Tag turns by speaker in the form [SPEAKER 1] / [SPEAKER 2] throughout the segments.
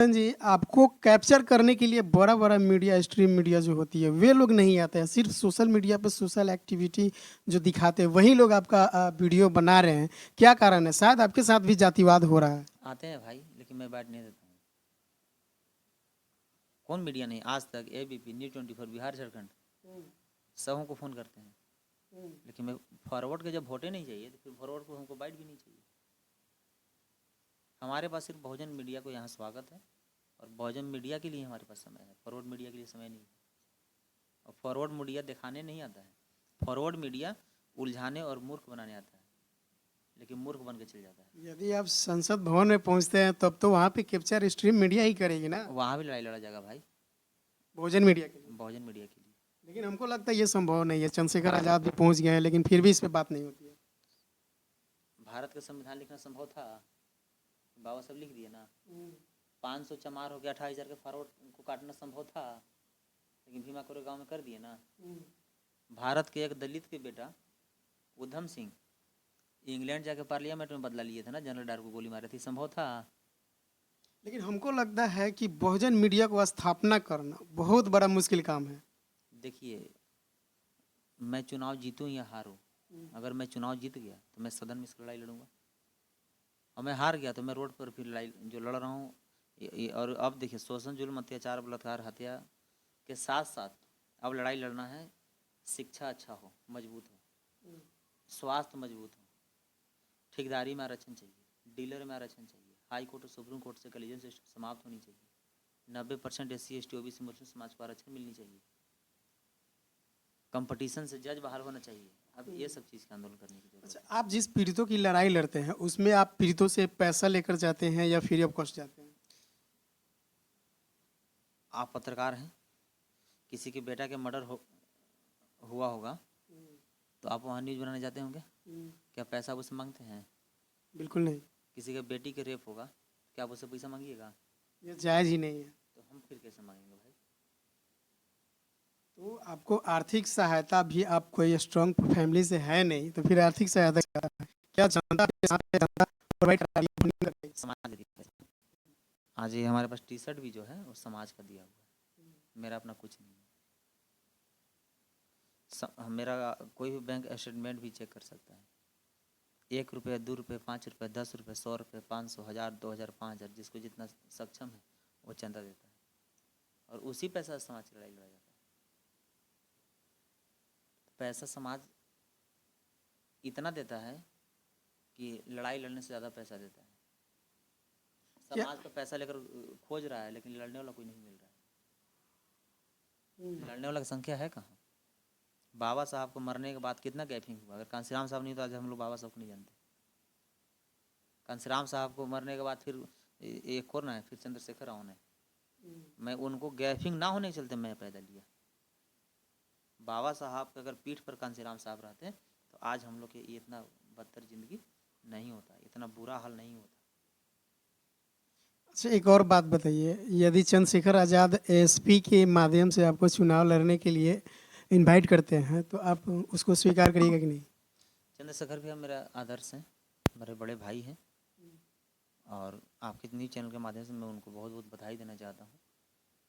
[SPEAKER 1] जी, आपको कैप्चर करने के लिए बड़ा-बड़ा मीडिया, स्ट्रीम मीडिया जो होती है, वे लोग नहीं आते हैं। सिर्फ़ सोशल मीडिया पे सोशल एक्टिविटी जो दिखाते हैं, वही लोग आपका वीडियो बना रहे हैं। क्या कारण है? शायद आपके साथ भी जातिवाद हो रहा है।
[SPEAKER 2] आते हैं भाई, लेकिन मैं बैठ नहीं देता हूँ। कौन मीडिया नहीं, आज तक एबीपी, न्यूज़ 24, बिहार झारखंड सबों को फ़ोन करते हैं। लेकिन मैं फॉरवर्ड के जब वोटे नहीं चाहिए तो फिर फॉरवर्ड को हमको बाइट भी नहीं चाहिए। हमारे पास सिर्फ बहुजन मीडिया को यहाँ स्वागत है, और बहुजन मीडिया के लिए हमारे पास समय है, फॉरवर्ड मीडिया के लिए समय नहीं है। और फॉरवर्ड मीडिया दिखाने नहीं आता है, फॉरवर्ड मीडिया उलझाने और मूर्ख बनाने आता है, लेकिन मूर्ख बन के चल जाता है।
[SPEAKER 1] यदि आप संसद भवन में पहुँचते हैं, तब तो वहाँ पे कैप्चर स्ट्रीम मीडिया ही करेगी ना,
[SPEAKER 2] वहाँ भी लड़ाई लड़ा जाएगा भाई,
[SPEAKER 1] बहुजन मीडिया के लिए।
[SPEAKER 2] बहुजन मीडिया के लिए।
[SPEAKER 1] लेकिन हमको लगता है ये संभव नहीं है। चंद्रशेखर आज़ाद भी पहुँच गए हैं, लेकिन फिर भी इस पे बात नहीं होती है।
[SPEAKER 2] भारत का संविधान लिखना संभव था, बाबा साहब लिख दिए ना। 500 चमार हो गया, 28,000 के फॉरवर्ड को काटना संभव था, लेकिन भीमा कोरेगांव में कर दिए ना। भारत के एक दलित के बेटा उधम सिंह इंग्लैंड जाके पार्लियामेंट में बदला लिए थे ना, जनरल डायर को गोली मारी थी, संभव था।
[SPEAKER 1] लेकिन हमको लगता है कि बहुजन मीडिया को स्थापना करना बहुत बड़ा मुश्किल काम है।
[SPEAKER 2] देखिए, मैं चुनाव जीतूं या हारूं, अगर मैं चुनाव जीत गया तो मैं सदन में इसकी लड़ाई लड़ूंगा, और मैं हार गया तो मैं रोड पर फिर लड़ाई जो लड़ रहा हूँ। और अब देखिए, शोषण, जुल्म, अत्याचार, बलात्कार, हत्या के साथ साथ अब लड़ाई लड़ना है। शिक्षा अच्छा हो, मजबूत हो, स्वास्थ्य मजबूत हो, ठेकेदारी में आरक्षण चाहिए, डीलर में आरक्षण चाहिए, हाई कोर्ट और सुप्रीम कोर्ट से कलीजन सिस्टम समाप्त होनी चाहिए, 90% SC ST OBC मुस्लिम समाज को आरक्षण मिलनी चाहिए, कंपटीशन से जज बाहर होना चाहिए। अब ये सब चीज़ का आंदोलन करने की जरूरत है।
[SPEAKER 1] अच्छा, आप जिस पीड़ितों की लड़ाई लड़ते हैं, उसमें आप पीड़ितों से पैसा लेकर जाते हैं या फ्री ऑफ कॉस्ट जाते हैं?
[SPEAKER 2] आप पत्रकार हैं, किसी के बेटा के मर्डर हुआ होगा तो आप वहाँ न्यूज़ बनाने जाते होंगे, क्या पैसा उससे मांगते हैं?
[SPEAKER 1] बिल्कुल नहीं।
[SPEAKER 2] किसी के बेटी के रेप होगा, क्या आप उससे पैसा मांगिएगा?
[SPEAKER 1] ये जायज़ ही नहीं है।
[SPEAKER 2] तो हम फिर कैसे मांगेंगे भाई?
[SPEAKER 1] तो आपको आर्थिक सहायता भी, आप कोई स्ट्रॉन्ग फैमिली से है नहीं, तो फिर आर्थिक सहायता क्या है? क्या जनता के साथ जनता प्रोवाइड करा रही है, नहीं कर रही?
[SPEAKER 2] समाज दिया है। आज ये हमारे पास टी-शर्ट भी जो है वो समाज का दिया हुआ है, मेरा अपना कुछ नहीं है। मेरा कोई भी बैंक स्टेटमेंट भी चेक कर सकता है। 1 रुपये, 2 रुपये, 5 रुपये, 10 रुपये, 100 रुपये, 500, 1000, 2000, 5000, जिसको जितना सक्षम है वो चंदा देता है, और उसी पैसा से समाज की लड़ाई लड़ा जाता है। पैसा समाज इतना देता है कि लड़ाई लड़ने से ज़्यादा पैसा देता है।
[SPEAKER 1] क्या
[SPEAKER 2] समाज का पैसा लेकर खोज रहा है, लेकिन लड़ने वाला कोई नहीं मिल रहा है। लड़ने वाला की संख्या है कहाँ? बाबा साहब को मरने के बाद कितना गैपिंग हुआ? अगर कांसीराम साहब नहीं तो आज हम लोग बाबा साहब को नहीं जानते। कांसीराम साहब को मरने के बाद फिर एक और ना है, फिर चंद्रशेखर राव ने। मैं उनको गैपिंग ना होने के चलते मैं पैदा लिया। बाबा साहब के अगर पीठ पर कांसीराम साहब रहते तो आज हम लोग के ये इतना बदतर जिंदगी नहीं होता, इतना बुरा हाल नहीं होता।
[SPEAKER 1] अच्छा, एक और बात बताइए, यदि चंद्रशेखर आज़ाद एसपी के माध्यम से आपको चुनाव लड़ने के लिए इनवाइट करते हैं, तो आप उसको स्वीकार करिएगा कि नहीं?
[SPEAKER 2] चंद्रशेखर भी मेरा आदर्श हैं, मेरे बड़े भाई हैं, और आपके न्यूज़ चैनल के माध्यम से मैं उनको बहुत बहुत बधाई देना चाहता हूँ।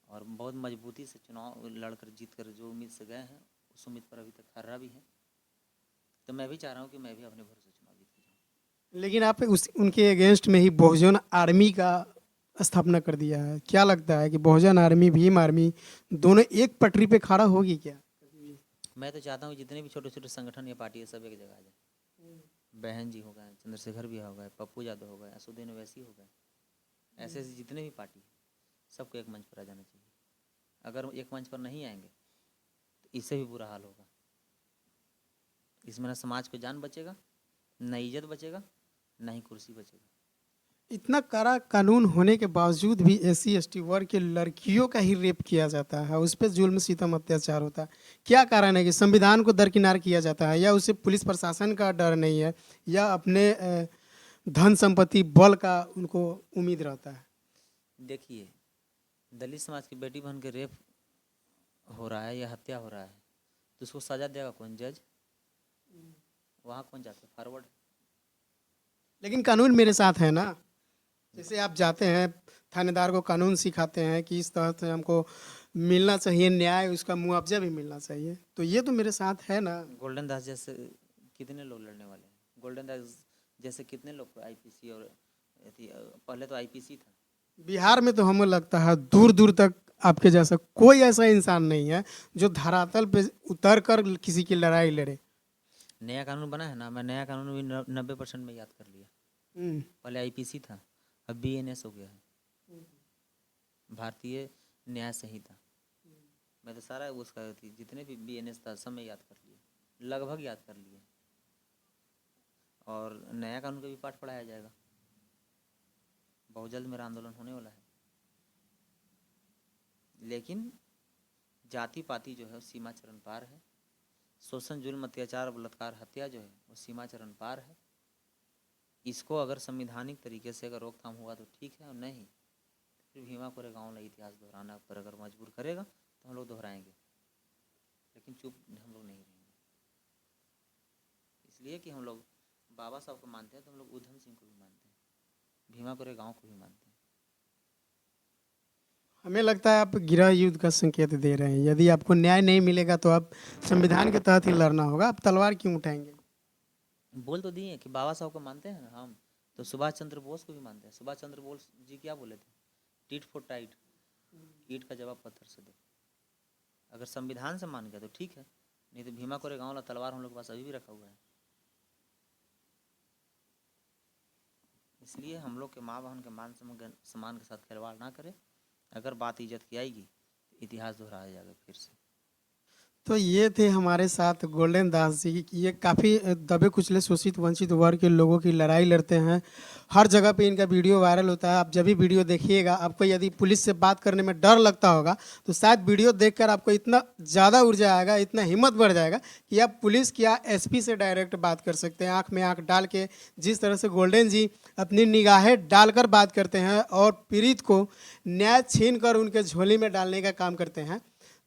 [SPEAKER 2] और बहुत मजबूती से चुनाव लड़कर जीत कर जो उम्मीद से गए हैं, उस उम्मीद पर अभी तक खर्रा भी है। तो मैं भी चाह रहा हूँ कि मैं भी अपने भरोसे चुनाव जीत के जाऊँ।
[SPEAKER 1] लेकिन आप उनके अगेंस्ट में ही बहुजन आर्मी का स्थापना कर दिया है। क्या लगता है कि बहुजन आर्मी, भीम आर्मी दोनों एक पटरी पे खड़ा होगी क्या?
[SPEAKER 2] मैं तो चाहता हूँ जितने भी छोटे छोटे संगठन या पार्टी है सब एक जगह आ जाए। बहन जी हो गए, चंद्रशेखर भी हो गए, पप्पू यादव हो गए, असुद्दीन ओवैसी हो गए, ऐसे ऐसे जितने भी पार्टी है सबको एक मंच पर आ जाना चाहिए। अगर एक मंच पर नहीं आएंगे तो इससे भी बुरा हाल होगा। इसमें ना समाज को जान बचेगा, न इज्जत बचेगा, न ही कुर्सी बचेगा।
[SPEAKER 1] इतना कड़ा कानून होने के बावजूद भी SC ST वर्ग के लड़कियों का ही रेप किया जाता है, उस पर जुल्म सितम अत्याचार होता है। क्या कारण है कि संविधान को दरकिनार किया जाता है, या उसे पुलिस प्रशासन का डर नहीं है, या अपने धन संपत्ति बल का उनको उम्मीद रहता है?
[SPEAKER 2] देखिए, दलित समाज की बेटी बहन के रेप हो रहा है या हत्या हो रहा है तो उसको सजा देगा कौन? जज? वहाँ कौन जाता है? फॉरवर्ड?
[SPEAKER 1] लेकिन कानून मेरे साथ है ना। जैसे आप जाते हैं थानेदार को कानून सिखाते हैं कि इस तरह से हमको मिलना चाहिए न्याय, उसका मुआवजा भी मिलना चाहिए, तो ये तो मेरे साथ है ना।
[SPEAKER 2] गोल्डन दास जैसे कितने लोग लड़ने वाले हैं? गोल्डन दास जैसे कितने लोग को आईपीसी और पहले तो आईपीसी था।
[SPEAKER 1] बिहार में तो हमें लगता है दूर दूर तक आपके जैसा कोई ऐसा इंसान नहीं है जो धरातल पे उतर कर किसी की लड़ाई लड़े।
[SPEAKER 2] नया कानून बना है ना, मैं नया कानून भी 90% में याद कर लिया। पहले आईपीसी था, अब बीएनएस हो गया है, भारतीय न्याय संहिता। मैं तो सारा उसका जितने भी बीएनएस था सब मैं याद कर लिया, लगभग याद कर लिए। और नया कानून का भी पाठ पढ़ाया जाएगा। बहुत जल्द मेरा आंदोलन होने वाला है। लेकिन जाति पाति जो है सीमा चरण पार है। शोषण, जुल्म, अत्याचार, बलात्कार, हत्या जो है वो सीमा चरण पार है। इसको अगर संवैधानिक तरीके से अगर रोकथाम हुआ तो ठीक है, और नहीं फिर भीमा कोरेगांव ने इतिहास दोहराना पर अगर मजबूर करेगा तो हम लोग दोहराएंगे, लेकिन चुप हम लोग नहीं रहेंगे। इसलिए कि हम लोग बाबा साहब को मानते हैं तो हम लोग उधम सिंह को भी मानते हैं, भीमा कोरेगांव को भी मानते हैं।
[SPEAKER 1] हमें लगता है आप गृह युद्ध का संकेत दे रहे हैं। यदि आपको न्याय नहीं मिलेगा तो आप संविधान के तहत ही लड़ना होगा, आप तलवार क्यों उठाएंगे?
[SPEAKER 2] बोल तो दिए कि बाबा साहब को मानते हैं ना हम, तो सुभाष चंद्र बोस को भी मानते हैं। सुभाष चंद्र बोस जी क्या बोले थे? टीट फॉर टाइट, ईंट का जवाब पत्थर से दो। अगर संविधान से मान गया तो ठीक है, नहीं तो भीमा कोरेगांव वाला तलवार हम लोग के पास अभी भी रखा हुआ है। इसलिए हम लोग के माँ बहन के मान सम्मान के साथ खिलवाड़ ना करें। अगर बात इज्जत की आएगी तो इतिहास दोहराया जाएगा फिर से।
[SPEAKER 1] तो ये थे हमारे साथ गोल्डन दास जी। ये काफ़ी दबे कुचले शोषित वंचित वर्ग के लोगों की लड़ाई लड़ते हैं। हर जगह पे इनका वीडियो वायरल होता है। आप जब भी वीडियो देखिएगा, आपको यदि पुलिस से बात करने में डर लगता होगा तो शायद वीडियो देखकर आपको इतना ज़्यादा ऊर्जा आएगा, इतना हिम्मत बढ़ जाएगा कि आप पुलिस या एसपी से डायरेक्ट बात कर सकते हैं, आँख में आँख डाल के। जिस तरह से गोल्डन जी अपनी निगाहें डालकर बात करते हैं और पीड़ित को न्याय छीन कर उनके झोली में डालने का काम करते हैं,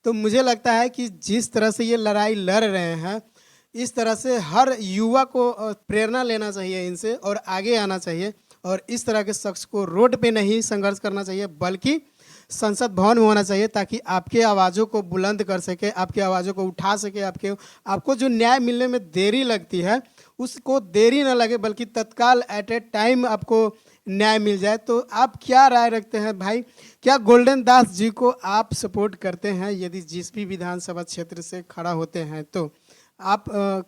[SPEAKER 1] तो मुझे लगता है कि जिस तरह से ये लड़ाई लड़ रहे हैं, इस तरह से हर युवा को प्रेरणा लेना चाहिए इनसे और आगे आना चाहिए। और इस तरह के शख्स को रोड पे नहीं संघर्ष करना चाहिए, बल्कि संसद भवन में होना चाहिए, ताकि आपके आवाज़ों को बुलंद कर सके, आपकी आवाज़ों को उठा सके। आपको जो न्याय मिलने में देरी लगती है उसको देरी ना लगे, बल्कि तत्काल एट ए टाइम आपको न्याय मिल जाए। तो आप क्या राय रखते हैं भाई? क्या गोल्डन दास जी को आप सपोर्ट करते हैं? यदि जिस भी विधानसभा क्षेत्र से खड़ा होते हैं तो आप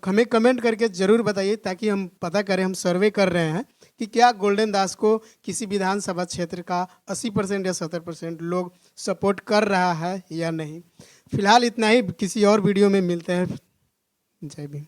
[SPEAKER 1] हमें कमेंट करके ज़रूर बताइए, ताकि हम पता करें। हम सर्वे कर रहे हैं कि क्या गोल्डन दास को किसी विधानसभा क्षेत्र का 80% या 70% लोग सपोर्ट कर रहा है या नहीं। फिलहाल इतना ही, किसी और वीडियो में मिलते हैं। जय भीम।